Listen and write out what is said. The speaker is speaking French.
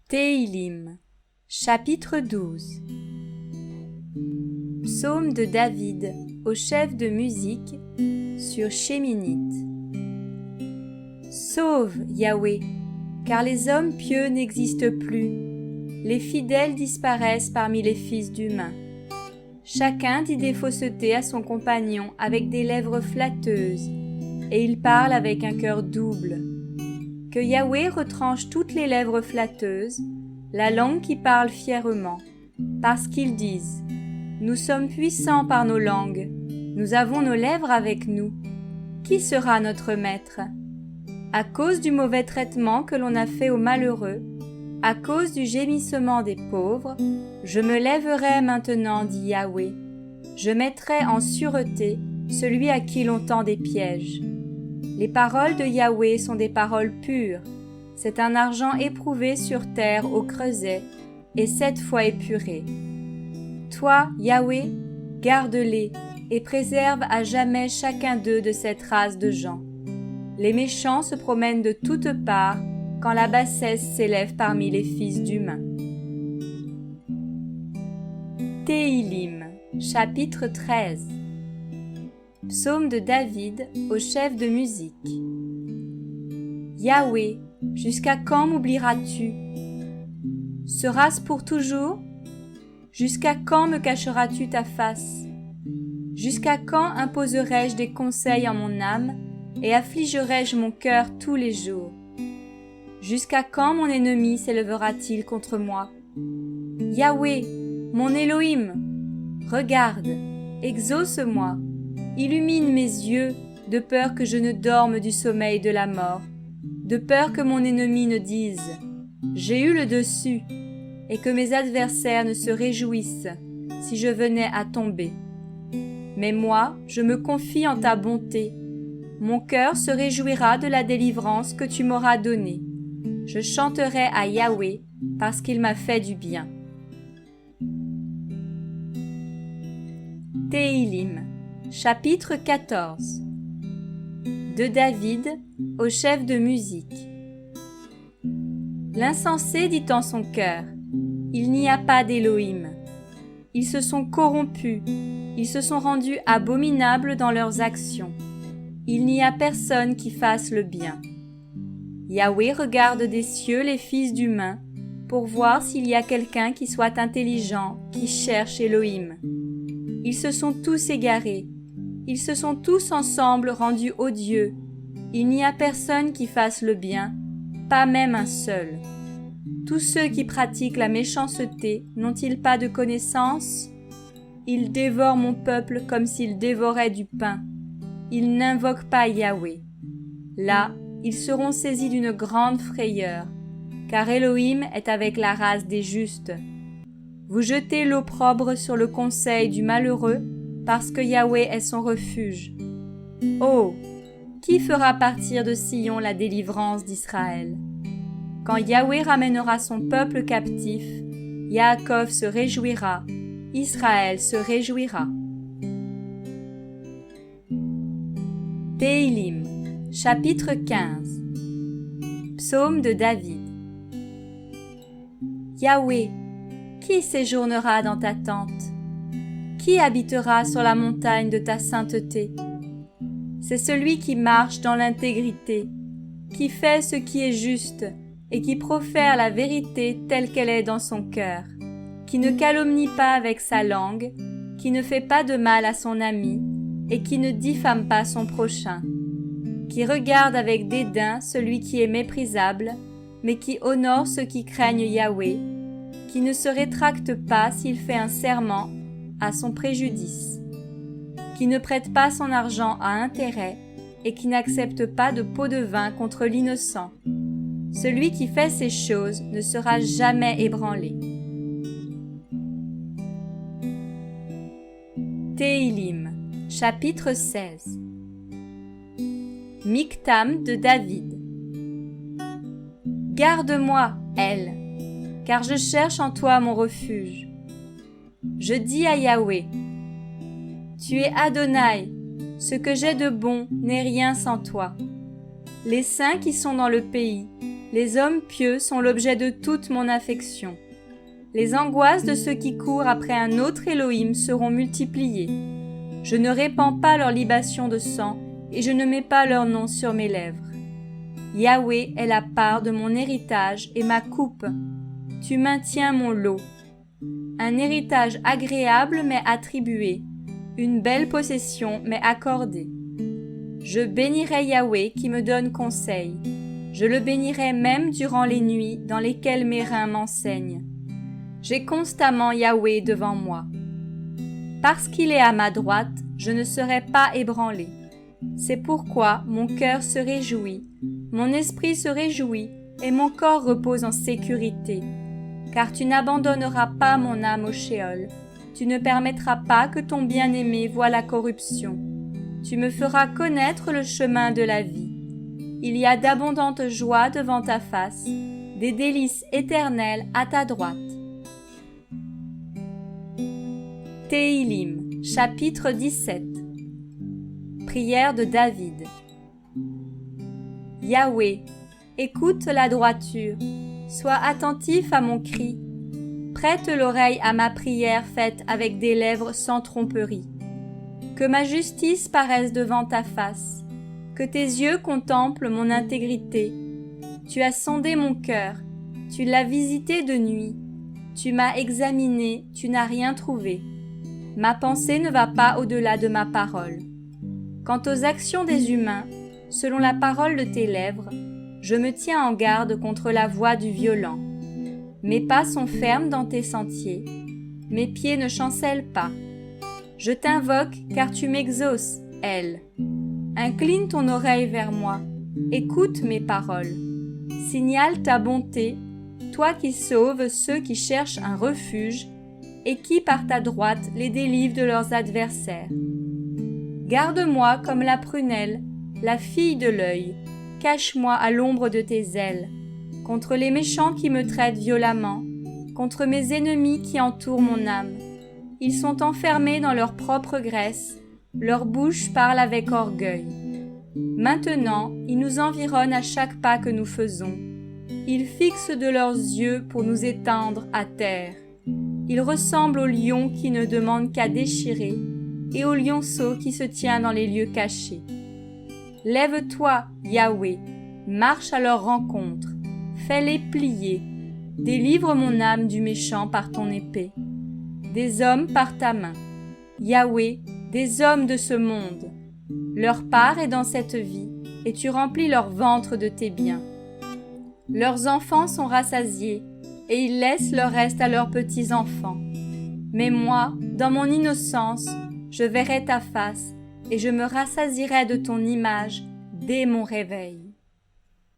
Téhilim, chapitre 12. Psaume de David au chef de musique sur Sheminith. Sauve, Yahweh, car les hommes pieux n'existent plus. Les fidèles disparaissent parmi les fils d'humains. Chacun dit des faussetés à son compagnon avec des lèvres flatteuses, et il parle avec un cœur double. Que Yahweh retranche toutes les lèvres flatteuses, la langue qui parle fièrement, parce qu'ils disent « Nous sommes puissants par nos langues, nous avons nos lèvres avec nous. Qui sera notre maître ?» À cause du mauvais traitement que l'on a fait aux malheureux, à cause du gémissement des pauvres, je me lèverai maintenant, dit Yahweh. Je mettrai en sûreté celui à qui l'on tend des pièges. Les paroles de Yahweh sont des paroles pures. C'est un argent éprouvé sur terre au creuset et 7 fois épuré. Toi, Yahweh, garde-les et préserve à jamais chacun d'eux de cette race de gens. Les méchants se promènent de toutes parts quand la bassesse s'élève parmi les fils d'humains. Téhilim, chapitre 13. Psaume de David au chef de musique. Yahweh, jusqu'à quand m'oublieras-tu? Sera-ce pour toujours? Jusqu'à quand me cacheras-tu ta face? Jusqu'à quand imposerai-je des conseils en mon âme et affligerai-je mon cœur tous les jours? Jusqu'à quand mon ennemi s'élèvera-t-il contre moi? Yahweh, mon Elohim, regarde, exauce-moi, illumine mes yeux, de peur que je ne dorme du sommeil de la mort, de peur que mon ennemi ne dise « J'ai eu le dessus » et que mes adversaires ne se réjouissent si je venais à tomber. Mais moi, je me confie en ta bonté. Mon cœur se réjouira de la délivrance que tu m'auras donnée. Je chanterai à Yahweh parce qu'il m'a fait du bien. Téhilim, chapitre 14. De David au chef de musique. L'insensé dit en son cœur, il n'y a pas d'Élohim. Ils se sont corrompus, ils se sont rendus abominables dans leurs actions. Il n'y a personne qui fasse le bien. Yahweh regarde des cieux les fils d'humains pour voir s'il y a quelqu'un qui soit intelligent, qui cherche Elohim. Ils se sont tous égarés. Ils se sont tous ensemble rendus odieux. Il n'y a personne qui fasse le bien, pas même un seul. Tous ceux qui pratiquent la méchanceté n'ont-ils pas de connaissance? Ils dévorent mon peuple comme s'ils dévoraient du pain. Ils n'invoquent pas Yahweh. Là, ils seront saisis d'une grande frayeur, car Elohim est avec la race des justes. Vous jetez l'opprobre sur le conseil du malheureux, parce que Yahweh est son refuge. Oh, qui fera partir de Sion la délivrance d'Israël? Quand Yahweh ramènera son peuple captif, Yaakov se réjouira, Israël se réjouira. Téhilim, chapitre 15. Psaume de David. Yahweh, qui séjournera dans ta tente? Qui habitera sur la montagne de ta sainteté? C'est celui qui marche dans l'intégrité, qui fait ce qui est juste et qui profère la vérité telle qu'elle est dans son cœur, qui ne calomnie pas avec sa langue, qui ne fait pas de mal à son ami et qui ne diffame pas son prochain, qui regarde avec dédain celui qui est méprisable, mais qui honore ceux qui craignent Yahweh, qui ne se rétracte pas s'il fait un serment à son préjudice, qui ne prête pas son argent à intérêt et qui n'accepte pas de pot de vin contre l'innocent. Celui qui fait ces choses ne sera jamais ébranlé. Téhilim, chapitre 16. Miktam de David. Garde-moi, elle, car je cherche en toi mon refuge. Je dis à Yahweh, tu es Adonai, ce que j'ai de bon n'est rien sans toi. Les saints qui sont dans le pays, Les hommes pieux sont l'objet de toute mon affection. Les angoisses de ceux qui courent après un autre Elohim seront multipliées. Je ne répands pas leur libation de sang et je ne mets pas leur nom sur mes lèvres. Yahweh est la part de mon héritage et ma coupe. Tu maintiens mon lot. Un héritage agréable m'est attribué, une belle possession m'est accordée. Je bénirai Yahweh qui me donne conseil. Je le bénirai même durant les nuits dans lesquelles mes reins m'enseignent. J'ai constamment Yahweh devant moi. Parce qu'il est à ma droite, je ne serai pas ébranlé. C'est pourquoi mon cœur se réjouit, mon esprit se réjouit et mon corps repose en sécurité. Car tu n'abandonneras pas mon âme au shéol. Tu ne permettras pas que ton bien-aimé voie la corruption. Tu me feras connaître le chemin de la vie. Il y a d'abondantes joies devant ta face, des délices éternelles à ta droite. Téhilim, chapitre 17. Prière de David. Yahweh, écoute la droiture, sois attentif à mon cri, prête l'oreille à ma prière faite avec des lèvres sans tromperie. Que ma justice paraisse devant ta face, que tes yeux contemplent mon intégrité. Tu as sondé mon cœur, tu l'as visité de nuit, tu m'as examiné, tu n'as rien trouvé. Ma pensée ne va pas au-delà de ma parole. Quant aux actions des humains, selon la parole de tes lèvres, je me tiens en garde contre la voix du violent. Mes pas sont fermes dans tes sentiers, mes pieds ne chancellent pas. Je t'invoque car tu m'exauces, Elle. Incline ton oreille vers moi, écoute mes paroles. Signale ta bonté, toi qui sauves ceux qui cherchent un refuge et qui par ta droite les délivre de leurs adversaires. Garde-moi comme la prunelle, la fille de l'œil, cache-moi à l'ombre de tes ailes, contre les méchants qui me traitent violemment, contre mes ennemis qui entourent mon âme. Ils sont enfermés dans leur propre graisse, leur bouche parle avec orgueil. Maintenant, ils nous environnent à chaque pas que nous faisons. Ils fixent de leurs yeux pour nous étendre à terre. Ils ressemblent au lion qui ne demande qu'à déchirer et au lionceau qui se tient dans les lieux cachés. Lève-toi, Yahweh, marche à leur rencontre, fais-les plier, délivre mon âme du méchant par ton épée. Des hommes par ta main, Yahweh, des hommes de ce monde. Leur part est dans cette vie, et tu remplis leur ventre de tes biens. Leurs enfants sont rassasiés, et ils laissent leur reste à leurs petits-enfants. Mais moi, dans mon innocence, je verrai ta face, et je me rassasierai de ton image dès mon réveil.